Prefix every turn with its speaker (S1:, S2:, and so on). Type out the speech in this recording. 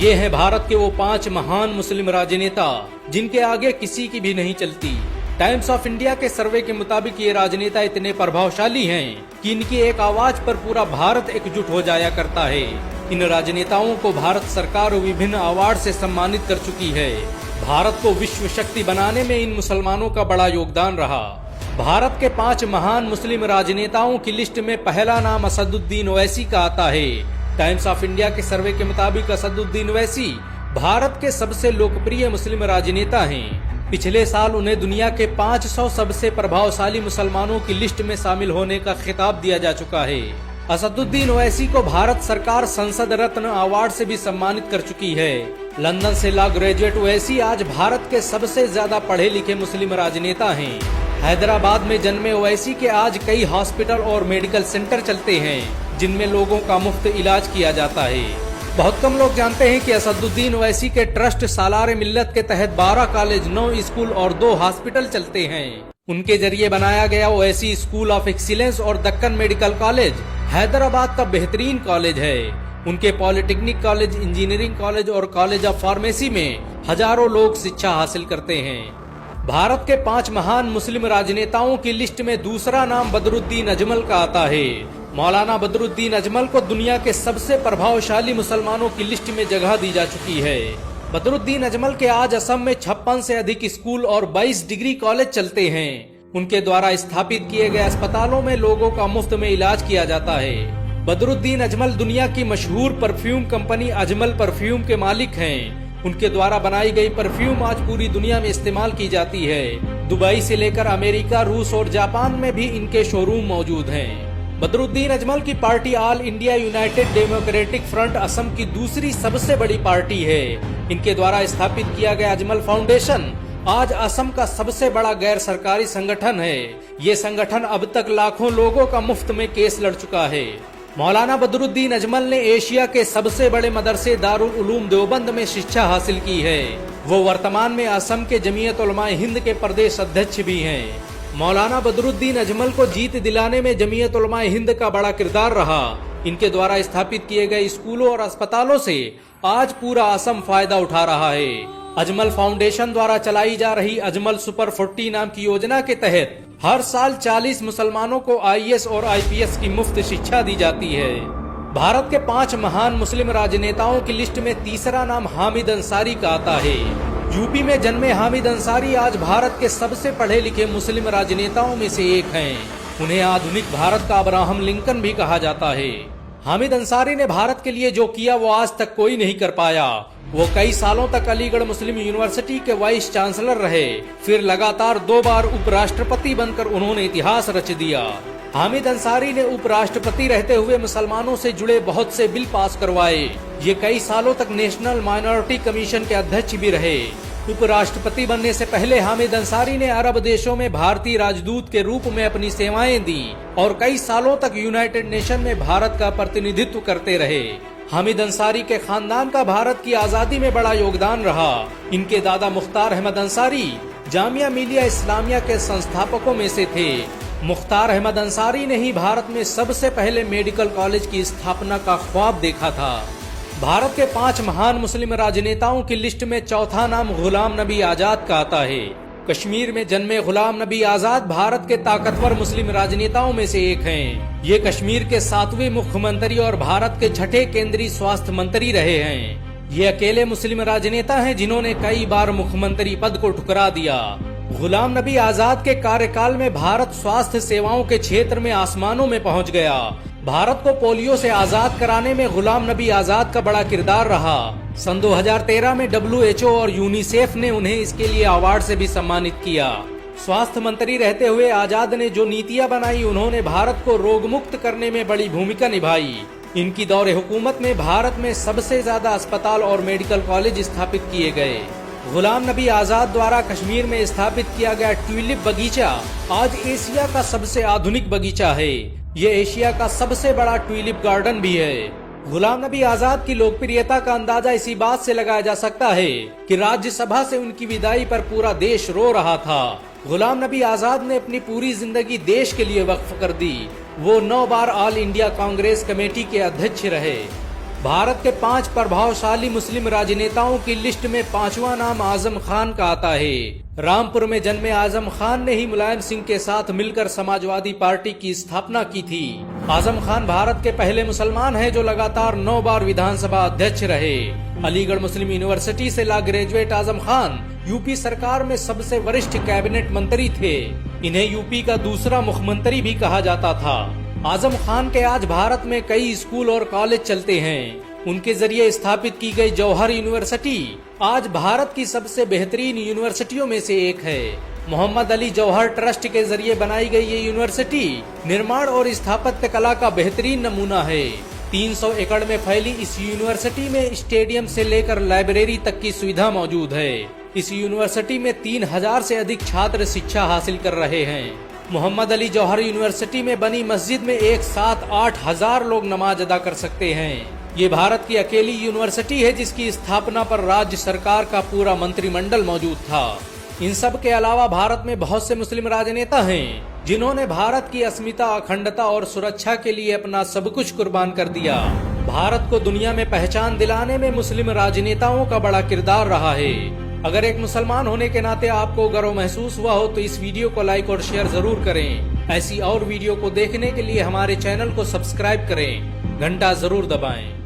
S1: ये हैं भारत के वो 5 महान मुस्लिम राजनेता जिनके आगे किसी की भी नहीं चलती। टाइम्स ऑफ इंडिया के सर्वे के मुताबिक ये राजनेता इतने प्रभावशाली हैं कि इनकी एक आवाज पर पूरा भारत एकजुट हो जाया करता है। इन राजनेताओं को भारत सरकार विभिन्न अवार्ड से सम्मानित कर चुकी है। भारत को विश्व शक्ति बनाने में इन मुसलमानों का बड़ा योगदान रहा। भारत के 5 महान मुस्लिम राजनेताओं की लिस्ट में पहला नाम असदुद्दीन ओवैसी का आता है। टाइम्स ऑफ इंडिया के सर्वे के मुताबिक असदुद्दीन ओवैसी भारत के सबसे लोकप्रिय मुस्लिम राजनेता हैं। पिछले साल उन्हें दुनिया के 500 सबसे प्रभावशाली मुसलमानों की लिस्ट में शामिल होने का खिताब दिया जा चुका है। असदुद्दीन ओवैसी को भारत सरकार संसद रत्न अवार्ड से भी सम्मानित कर चुकी है। लंदन से लॉ ग्रेजुएट ओवैसी आज भारत के सबसे ज्यादा पढ़े लिखे मुस्लिम राजनेता हैं। हैदराबाद में जन्मे ओवैसी के आज कई हॉस्पिटल और मेडिकल सेंटर चलते हैं जिनमें लोगों का मुफ्त इलाज किया जाता है। बहुत कम लोग जानते हैं कि असदुद्दीन ओवैसी के ट्रस्ट सालार मिल्लत के तहत 12 कॉलेज, 9 स्कूल और 2 हॉस्पिटल चलते हैं। उनके जरिए बनाया गया ओवैसी स्कूल ऑफ एक्सीलेंस और दक्कन मेडिकल कॉलेज हैदराबाद का बेहतरीन कॉलेज है। उनके पॉलिटेक्निक कॉलेज, इंजीनियरिंग कॉलेज और कॉलेज ऑफ फार्मेसी में हजारों लोग शिक्षा हासिल करते हैं। भारत के 5 महान मुस्लिम राजनेताओं की लिस्ट में दूसरा नाम बदरुद्दीन अजमल का आता है। मौलाना बदरुद्दीन अजमल को दुनिया के सबसे प्रभावशाली मुसलमानों की लिस्ट में जगह दी जा चुकी है। बदरुद्दीन अजमल के आज असम में 56 से अधिक स्कूल और 22 डिग्री कॉलेज चलते हैं। उनके द्वारा स्थापित किए गए अस्पतालों में लोगों का मुफ्त में इलाज किया जाता है। बदरुद्दीन अजमल दुनिया की मशहूर परफ्यूम कंपनी अजमल परफ्यूम के मालिक हैं। उनके द्वारा बनाई गई परफ्यूम आज पूरी दुनिया में इस्तेमाल की जाती है। दुबई से लेकर अमेरिका, रूस और जापान में भी इनके शोरूम मौजूद हैं। बदरुद्दीन अजमल की party all India United democratic front Assam की दूसरी सबसे बड़ी पार्टी है। इनके द्वारा स्थापित किया गया अजमल फाउंडेशन आज असम का सबसे बड़ा गैर सरकारी संगठन है। ये संगठन अब तक लाखों लोगों का मुफ्त में केस लड़ चुका है। मौलाना बदरुद्दीन अजमल ने एशिया के सबसे बड़े मदरसे दारुल उलूम देवबंद में शिक्षा हासिल की है। वो वर्तमान में असम के जमीयत उलमाए हिंद के प्रदेश अध्यक्ष भी हैं। मौलाना बदरुद्दीन अजमल को जीत दिलाने में जमीयत उलमाए हिंद का बड़ा किरदार रहा। इनके द्वारा स्थापित किए गए स्कूलों और अस्पतालों से आज पूरा असम फायदा उठा रहा है। अजमल फाउंडेशन द्वारा चलाई जा रही अजमल सुपर 40 नाम की योजना के तहत हर साल 40 मुसलमानों को आईएएस और आईपीएस की मुफ्त शिक्षा दी जाती है। भारत के 5 महान मुस्लिम राजनेताओं की लिस्ट में तीसरा नाम हामिद अंसारी का आता है। यूपी में जन्मे हामिद अंसारी आज भारत के सबसे पढ़े लिखे मुस्लिम राजनेताओं में से एक हैं। उन्हें आधुनिक भारत का अब्राहम लिंकन भी कहा जाता है। हामिद अंसारी ने भारत के लिए जो किया वो आज तक कोई नहीं कर पाया। वो कई सालों तक अलीगढ़ मुस्लिम यूनिवर्सिटी के वाइस चांसलर रहे। फिर लगातार 2 बार उपराष्ट्रपति बनकर उन्होंने इतिहास रच दिया। हामिद अंसारी ने उपराष्ट्रपति रहते हुए मुसलमानों से जुड़े बहुत से बिल पास करवाए। ये कई सालों तक नेशनल माइनॉरिटी कमीशन के अध्यक्ष भी रहे। उपराष्ट्रपति बनने से पहले हामिद अंसारी ने अरब देशों में भारतीय राजदूत के रूप में अपनी सेवाएं दी और कई सालों तक यूनाइटेड नेशन में भारत का प्रतिनिधित्व करते रहे। हामिद अंसारी के खानदान का भारत की आजादी में बड़ा योगदान रहा। इनके दादा मुख्तार अहमद अंसारी जामिया मिलिया इस्लामिया के संस्थापकों में से थे। मुख्तार अहमद अंसारी ने ही भारत में सबसे पहले मेडिकल कॉलेज की स्थापना का ख्वाब देखा था। भारत के 5 महान मुस्लिम राजनेताओं की लिस्ट में चौथा नाम गुलाम नबी आजाद का आता है। कश्मीर में जन्मे गुलाम नबी आजाद भारत के ताकतवर मुस्लिम राजनेताओं में से एक हैं। ये कश्मीर के 7वें मुख्यमंत्री और भारत के 6ठे केंद्रीय स्वास्थ्य मंत्री रहे हैं। ये अकेले मुस्लिम राजनेता हैं जिन्होंने कई बार मुख्यमंत्री पद को ठुकरा दिया। गुलाम नबी आजाद के कार्यकाल में भारत स्वास्थ्य सेवाओं के क्षेत्र में आसमानों में पहुंच गया। भारत को पोलियो से आजाद कराने में गुलाम नबी आजाद का बड़ा किरदार रहा। सन 2013 में WHO और यूनिसेफ ने उन्हें इसके लिए अवार्ड से भी सम्मानित किया। स्वास्थ्य मंत्री रहते हुए आजाद ने जो नीतियां बनाई उन्होंने भारत को रोग मुक्त करने में बड़ी भूमिका निभाई। इनकी दौरे हुकूमत में भारत में सबसे ज्यादा अस्पताल और मेडिकल कॉलेज स्थापित किए गए। गुलाम नबी आजाद द्वारा कश्मीर में स्थापित किया गया ट्यूलिप बगीचा आज एशिया का सबसे आधुनिक बगीचा है। ये एशिया का सबसे बड़ा ट्यूलिप गार्डन भी है। गुलाम नबी आजाद की लोकप्रियता का अंदाजा इसी बात से लगाया जा सकता है कि राज्यसभा से उनकी विदाई पर पूरा देश रो रहा था। गुलाम नबी आजाद ने अपनी पूरी जिंदगी देश के लिए वक्फ कर दी। वो 9 बार ऑल इंडिया कांग्रेस कमेटी के अध्यक्ष रहे। भारत के 5 प्रभावशाली मुस्लिम राजनेताओं की लिस्ट में 5वां नाम आजम खान का आता है। रामपुर में जन्मे आजम खान ने ही मुलायम सिंह के साथ मिलकर समाजवादी पार्टी की स्थापना की थी। आजम खान भारत के पहले मुसलमान हैं जो लगातार 9 बार विधानसभा अध्यक्ष रहे। अलीगढ़ मुस्लिम यूनिवर्सिटी से law graduate Azam Khan UP सरकार में सबसे वरिष्ठ कैबिनेट मंत्री थे। इन्हें यूपी का दूसरा मुख्यमंत्री भी कहा जाता था। आजम खान के आज भारत में कई स्कूल और कॉलेज चलते हैं। उनके जरिए स्थापित की गई जौहर यूनिवर्सिटी आज भारत की सबसे बेहतरीन यूनिवर्सिटियों में से एक है। मोहम्मद अली जौहर ट्रस्ट के जरिए बनाई गई ये यूनिवर्सिटी निर्माण और स्थापत्य कला का बेहतरीन नमूना है। 300 एकड़ में फैली इस यूनिवर्सिटी में स्टेडियम से लेकर लाइब्रेरी तक की सुविधा मौजूद है। इस यूनिवर्सिटी में 3000 से अधिक छात्र शिक्षा हासिल कर रहे हैं। मोहम्मद अली जौहर यूनिवर्सिटी में बनी मस्जिद में एक साथ 8000 लोग नमाज अदा कर सकते हैं। ये भारत की अकेली यूनिवर्सिटी है जिसकी स्थापना पर राज्य सरकार का पूरा मंत्रिमंडल मौजूद था। इन सब के अलावा भारत में बहुत से मुस्लिम राजनेता हैं जिन्होंने भारत की अस्मिता, अखंडता और सुरक्षा के लिए अपना सब कुछ कुर्बान कर दिया। भारत को दुनिया में पहचान दिलाने में मुस्लिम राजनेताओं का बड़ा किरदार रहा है। अगर एक मुसलमान होने के नाते आपको गर्व महसूस हुआ हो तो इस वीडियो को लाइक और शेयर जरूर करें। ऐसी और वीडियो को देखने के लिए हमारे चैनल को सब्सक्राइब करें, घंटा जरूर दबाएं।